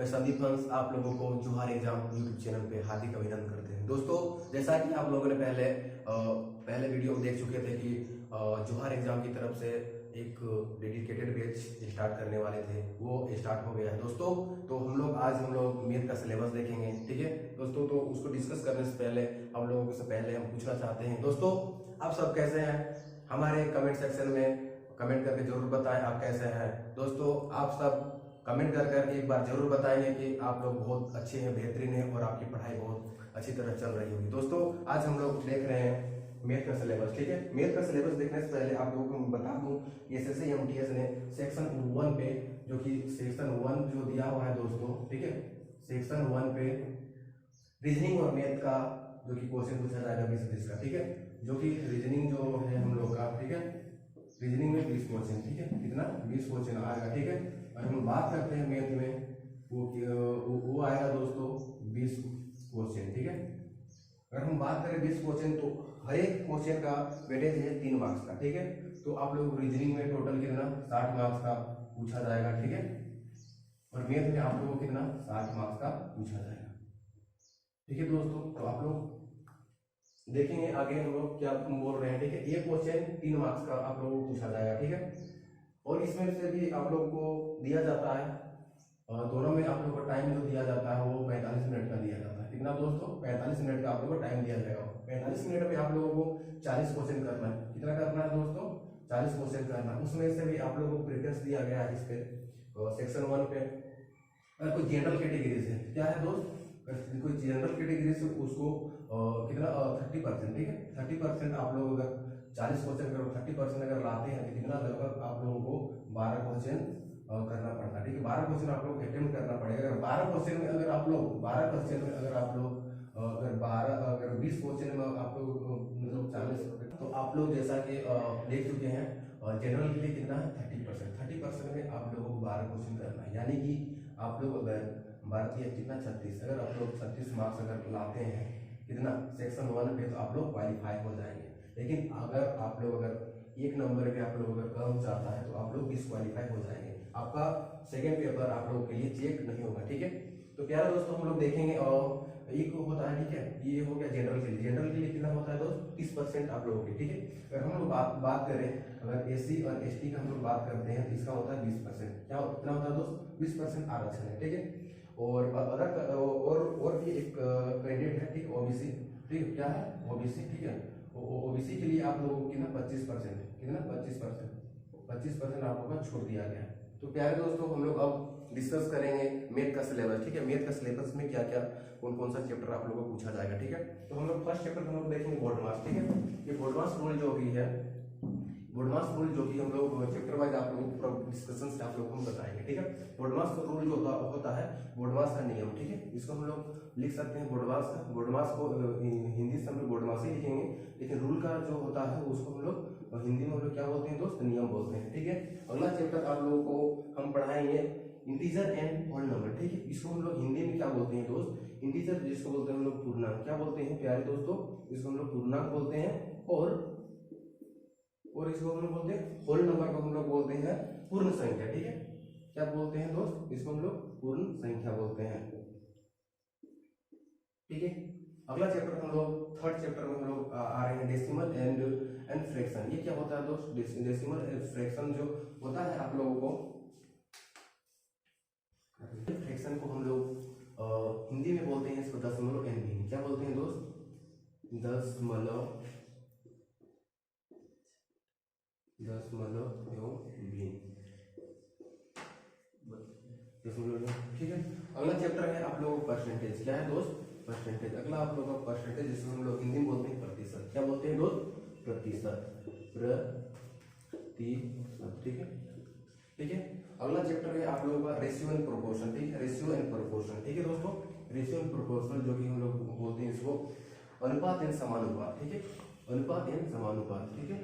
मैं संदीप हंस आप लोगों को जोहार एग्जाम यूट्यूब चैनल पे हार्दिक अभिनंदन करते हैं। दोस्तों, जैसा कि आप लोगों ने पहले वीडियो में देख चुके थे कि जोहार एग्जाम की तरफ से एक डेडिकेटेड बैच स्टार्ट करने वाले थे, वो स्टार्ट हो गया है दोस्तों। तो आज हम लोग मैथ का सिलेबस देखेंगे, ठीक है दोस्तों। तो उसको डिस्कस करने से पहले हम लोगों से पहले हम पूछना चाहते हैं, दोस्तों आप सब कैसे हैं? हमारे कमेंट सेक्शन में कमेंट करके जरूर बताएं आप कैसे हैं। दोस्तों, आप सब कमेंट कर एक बार जरूर बताएंगे कि आप लोग बहुत अच्छे हैं, बेहतरीन हैं और आपकी पढ़ाई बहुत अच्छी तरह चल रही होगी। दोस्तों, आज हम लोग देख रहे हैं मैथ का सिलेबस, ठीक है। मैथ का सिलेबस देखने से पहले आप लोगों को मैं बता दूं, एसएससी एमटीएस ने सेक्शन 1 पे, जो कि सेक्शन 1 जो दिया हुआ है दोस्तों, ठीक है, सेक्शन 1 पे रीजनिंग और मैथ का जो कि क्वेश्चन पूछा जाएगा 20 का, ठीक है। जो कि रीजनिंग जो है हम लोग का, ठीक है, रीजनिंग में 20 क्वेश्चन, ठीक है, कितना 20 क्वेश्चन आएगा, ठीक है। और हम बात करते हैं मैथ में, वो आएगा दोस्तों 20 क्वेश्चन, ठीक है। अगर हम बात करें 20 क्वेश्चन तो हर एक क्वेश्चन का वेटेज है 3 मार्क्स का, ठीक है। तो आप लोग रीजनिंग में टोटल कितना 60 मार्क्स का पूछा जाएगा, ठीक है। और मैथ में आप लोगों को कितना 60 मार्क्स का पूछा जाएगा, ठीक है दोस्तों। तो आप लोग देखेंगे आगे हम लोग क्या बोल रहे हैं, ठीक है। ये क्वेश्चन 3 मार्क्स का आप लोगों को पूछा जाएगा, ठीक है। और इसमें से भी आप लोगों को दिया जाता है, दोनों में आप लोगों को टाइम जो दिया जाता है वो 45 मिनट का दिया जाता है। कितना दोस्तों? 45 मिनट का आप लोगों को टाइम दिया जाएगा। 45 मिनट में आप लोगों को 40 क्वेश्चन करना है। कितना करना है दोस्तों? 40 क्वेश्चन करना है। उसमें से भी आप लोगों को प्रेफरेंस दिया गया है इस पे सेक्शन 1 पे। अगर कोई जनरल कैटेगरी से, क्या है दोस्त, कोई जनरल कैटेगरी से उसको कितना 30%, ठीक है, 30% आप लोग अगर 40 क्वेश्चन करो 30% अगर लाते हैं तो कितना लगभग आप लोगों को 12 क्वेश्चन करना पड़ता है, ठीक है। 12 क्वेश्चन आप लोग अटेम्प्ट करना पड़ेगा। अगर 12 क्वेश्चन में अगर आप लोग 12 क्वेश्चन में अगर आप लोग अगर 20 क्वेश्चन में आप लोग मतलब 40, तो आप लोग जैसा कि देख चुके हैं जनरल के लिए कितना है 30% में आप लोगों को 12 क्वेश्चन करना है। यानी कि आप लोग अगर भारतीय कितना 36, अगर आप लोग 36 मार्क्स अगर लाते हैं कितना सेक्शन 1 पे तो आप लोग क्वालिफाई हो जाएंगे। लेकिन अगर आप लोग अगर एक नंबर पे आप लोग अगर कम जाता है तो आप लोग डिस्क्वालीफाई हो जाएंगे। आपका सेकेंड पेपर आप लोगों के लिए चेक नहीं होगा, ठीक है। तो प्यारे दोस्तों, हम लोग देखेंगे और एक होता है, ठीक है, ये हो गया जनरल के लिए। जनरल के लिए कितना होता है दोस्त? 30% आप लोगों के, ठीक है। अगर हम लोग बात करें अगर एससी और एसटी का हम लोग बात करते हैं तो इसका होता है 20%। क्या कितना होता है दोस्त? 20% आरक्षण है, ठीक है। और अदर और भी एक कैंडिडेट है, ठीक, ओबीसी, ठीक, क्या है ओबीसी, ठीक है। ओबीसी के लिए आप लोगों को कितना 25%, कितना 25% आप लोगों को छूट दिया गया है। तो प्यारे दोस्तों, हम लोग अब डिस्कस करेंगे मैथ का सिलेबस, ठीक है। मैथ का सिलेबस में क्या क्या कौन सा चैप्टर आप लोगों को पूछा जाएगा, ठीक है। तो हम लोग फर्स्ट चैप्टर हम लोग देखेंगे बोर्डमास, ठीक है। ये बोर्डमास रूल जो भी है, बोर्डमास रूल जो कि हम लोग चैप्टर वाइज आप लोगों को डिस्कशन से आप लोगों को बताएंगे, ठीक है। बोर्डमास रूल जो होता है बोर्डमास का नियम, ठीक है। इसको हम लोग लिख सकते हैं बोर्डमास को हिंदी से हम लोग बोर्डमास ही लिखेंगे, लेकिन रूल का जो होता है उसको हम लोग हिंदी में हम लोग क्या बोलते हैं दोस्त? नियम बोलते हैं, ठीक है। अगला चैप्टर आप लोगों को हम पढ़ाएंगे इंटीजर एंड होल नंबर, ठीक है। इसको हम लोग हिंदी में क्या बोलते हैं दोस्त? इंटीजर, जिसको बोलते हैं हम लोग पूर्णांक, क्या बोलते हैं प्यारे दोस्तों? इसको हम लोग पूर्णांक बोलते हैं। और इसको हम लोग बोलते हैं होल नंबर को हम लोग बोलते हैं पूर्ण संख्या, ठीक है। क्या बोलते हैं दोस्त? इसको हम लोग पूर्ण संख्या बोलते हैं, ठीक है। अगला चैप्टर हम लोग थर्ड चैप्टर में हम लोग आ रहे हैं डेसिमल एंड फ्रैक्शन। ये क्या होता है दोस्त? डेसिमल एंड फ्रैक्शन जो होता है आप लोगों को, फ्रैक्शन को हम लोग हिंदी में बोलते हैं इसको दशमलव एवं भिन्न। क्या बोलते हैं दोस्त? दशमलव एवं भिन्न, ठीक है। अगला चैप्टर है आप लोगों का परसेंटेज। क्या है दोस्त? परसेंटेज। अगला आप लोगों का परसेंटेज, जिसको हम लोग हिंदी में बोलते हैं प्रतिशत। क्या बोलते हैं दोस्त? प्रतिशत, ठीक है। अगला चैप्टर है आप लोगों का रेशियो एंड प्रोपोर्शन, ठीक है, रेशियो एंड प्रोपोर्शन, ठीक है दोस्तों। रेशियो एंड प्रोपोर्शन जो कि हम लोग बोलते हैं इसको अनुपात एंड समानुपात, ठीक है, अनुपात एंड समानुपात, ठीक है।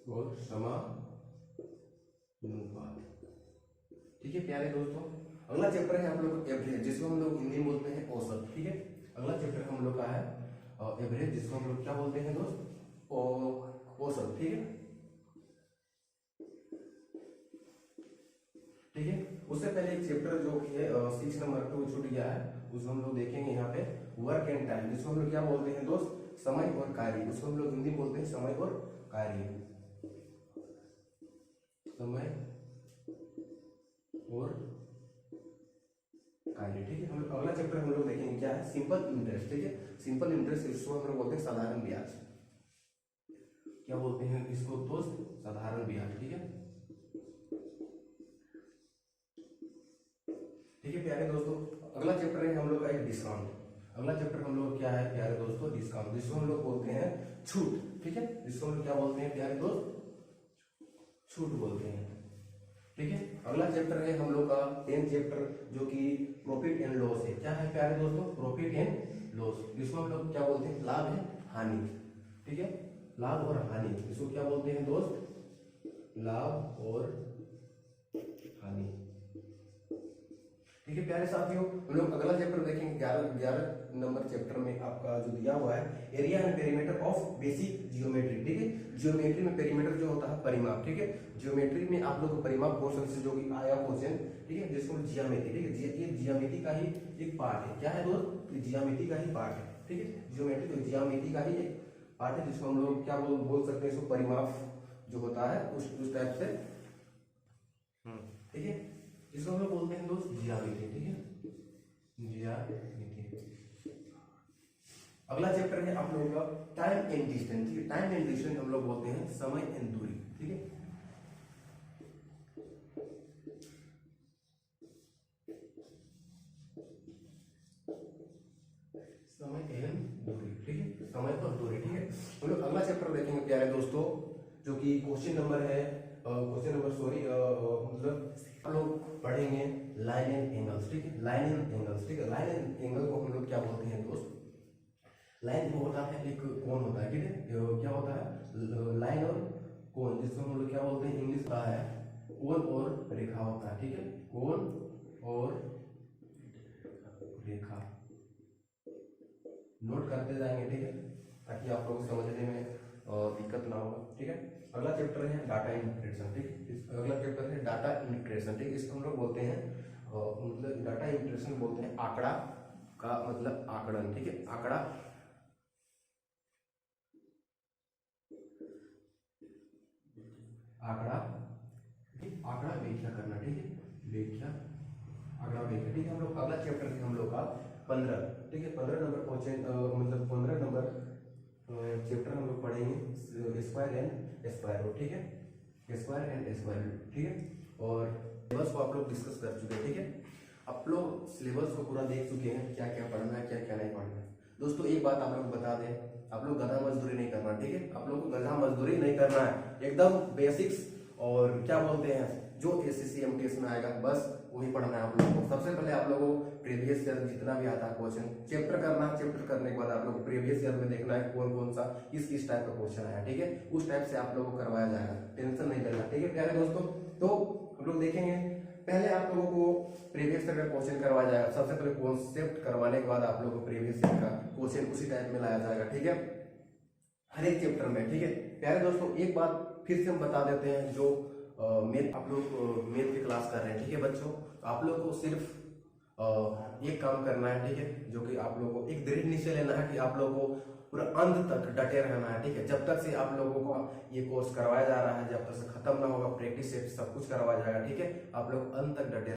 और समानुपात, ठीक है प्यारे दोस्तों। अगला चैप्टर है आप लोग एवरेज, जिसको हम लोग हिंदी में बोलते हैं औसत, ठीक है। अगला चैप्टर हम लोग का है एवरेज, जिसको हम लोग क्या बोलते हैं दोस्त? औसत, ठीक है। ठीक है, उससे पहले एक चैप्टर जो कि है 6 नंबर पे वो छूट गया है, उसको हम लोग देखेंगे यहाँ पे, वर्क एंड टाइम, जिसको हम लोग क्या बोलते हैं दोस्त, समय और कार्य, उसको हम लोग हिंदी में बोलते हैं समय और कार्य, समय और कार्य। ठीक है, हम लोग अगला चैप्टर हम लोग देखेंगे क्या है, सिंपल इंटरेस्ट। ठीक है, सिंपल इंटरेस्ट इसको हम लोग बोलते हैं साधारण ब्याज, क्या बोलते हैं इसको दोस्त, साधारण ब्याज। ठीक है, ठीक है प्यारे दोस्तों, अगला चैप्टर है हम लोग का एक डिस्काउंट। अगला चैप्टर हम लोग क्या है प्यारे दोस्तों, डिस्काउंट, जिसको हम लोग बोलते हैं छूट। ठीक है, जिसको हम लोग क्या बोलते हैं प्यारे दोस्त, छूट बोलते हैं। ठीक है, अगला चैप्टर है हम लोग का 10th चैप्टर, जो कि प्रॉफिट एंड लॉस है। क्या है प्यारे दोस्तों, प्रॉफिट एंड लॉस, जिसको हम लोग क्या बोलते हैं, लाभ है हानि। ठीक है, लाभ और हानि, इसको क्या बोलते हैं दोस्त, लाभ और हानि। ठीक है प्यारे साथियों, हम लोग अगला चैप्टर देखेंगे 11 नंबर चैप्टर में आपका जो दिया हुआ है, area and perimeter of basic geometry. ठीक है, जियोमेट्री में पेरीमीटर जो होता है परिमाप। ठीक है, जियोमेट्री में आप लोग परिमाप पोर्शन से जो कि आया क्वेश्चन, ठीक है, जिसको जियोमेट्री, ठीक है, ये जियोमेट्री का ही एक पार्ट है। क्या है दोस्त, ये जियोमेट्री का ही पार्ट है। ठीक है, जियोमेट्री तो जियोमेट्री का ही एक पार्ट है, जिसको हम लोग क्या बोल सकते हैं, इसको परिमाप जो होता है उस टाइप से। ठीक है, जिसको हम लोग बोलते हैं दोस्त ज्यामिति। ठीक है, ज्यामिति। अगला चैप्टर है आप लोगों का टाइम एंड डिस्टेंस। ठीक है, टाइम एंड डिस्टेंस हम लोग बोलते हैं समय एंड दूरी। ठीक है, समय एंड दूरी। ठीक है, समय और दूरी। ठीक है, हम लोग अगला चैप्टर देखेंगे प्यारे दोस्तों, जो कि क्वेश्चन नंबर है मतलब हम लोग पढ़ेंगे लाइन एंड एंगल्स। ठीक है, लाइन एंड एंगल्स। ठीक है, लाइन एंड एंगल को हम लोग क्या बोलते हैं दोस्त, लाइन होता है एक कोण होता है। ठीक है, क्या होता है, लाइन और कोण, जिसको हम लोग क्या बोलते हैं, इंग्लिश का है कोण और रेखा होता है। ठीक है, कोण और रेखा, नोट करते जाएंगे। ठीक है, ताकि आप लोग समझने में दिक्कत ना होगा। ठीक है, अगला चैप्टर है डाटा इंटीग्रेशन। ठीक है, अगला चैप्टर है डाटा इंटीग्रेशन। ठीक है, इसको हम लोग बोलते हैं मतलब डाटा इंटीग्रेशन बोलते हैं आंकड़ा का मतलब आकड़न। ठीक है, आंकड़ा, आंकड़ा, आंकड़ा व्याख्या करना। ठीक है, व्याख्या, आंकड़ा व्याख्या। ठीक है, हम लोग अगला चैप्टर है हम लोग का 15। ठीक है, 15 नंबर क्वेश्चन मतलब 15 नंबर चैप्टर हम लोग पढ़ेंगे स्क्वायर एंड स्क्वायर रूट। ठीक है, स्क्वायर एंड स्क्वायर रूट। ठीक है, और सिलेबस को आप लोग डिस्कस कर चुके हैं। ठीक है, आप लोग सिलेबस को पूरा देख चुके हैं, क्या क्या पढ़ना है, क्या क्या नहीं पढ़ना है। दोस्तों एक बात आप लोग बता दें, आप लोग गधा मजदूरी नहीं करना। ठीक है, आप लोग को गधा मजदूरी नहीं करना है, एकदम बेसिक्स और क्या बोलते हैं जो एसएससी एमटीएस में आएगा बस वही पढ़ना है आप लोगों को। सबसे पहले आप लोगों को प्रीवियस ईयर जितना भी आता है क्वेश्चन चैप्टर करना है, चैप्टर करने के बाद आप लोग को प्रीवियस ईयर में देखना है कौन कौन सा किस टाइप का क्वेश्चन आया। ठीक है, उस टाइप से आप लोगों को करवाया जाएगा, टेंशन नहीं लेना। ठीक है प्यारे दोस्तों, तो हम लोग देखेंगे पहले आप लोगों को प्रीवियस ईयर का क्वेश्चन करवाया जाएगा। सबसे पहले कॉन्सेप्ट करवाने के बाद आप लोगों को प्रीवियस ईयर का क्वेश्चन उसी टाइप में लाया जाएगा। ठीक है, हर एक चैप्टर में। ठीक है प्यारे दोस्तों, एक बात फिर से हम बता देते हैं, जो मैथ आप लोग मैथ की क्लास कर रहे हैं। ठीक है बच्चों, आप लोग को सिर्फ एक काम करना है। ठीक है, जो कि आप लोगों को एक दृढ़ निश्चय लेना है कि आप लोगों को पूरा अंत तक डटे रहना है। ठीक है, जब तक से आप लोगों को ये कोर्स करवाया जा रहा है, जब तक से खत्म ना होगा, प्रैक्टिस से सब कुछ करवाया जाएगा। ठीक है, आप लोग अंत तक डटे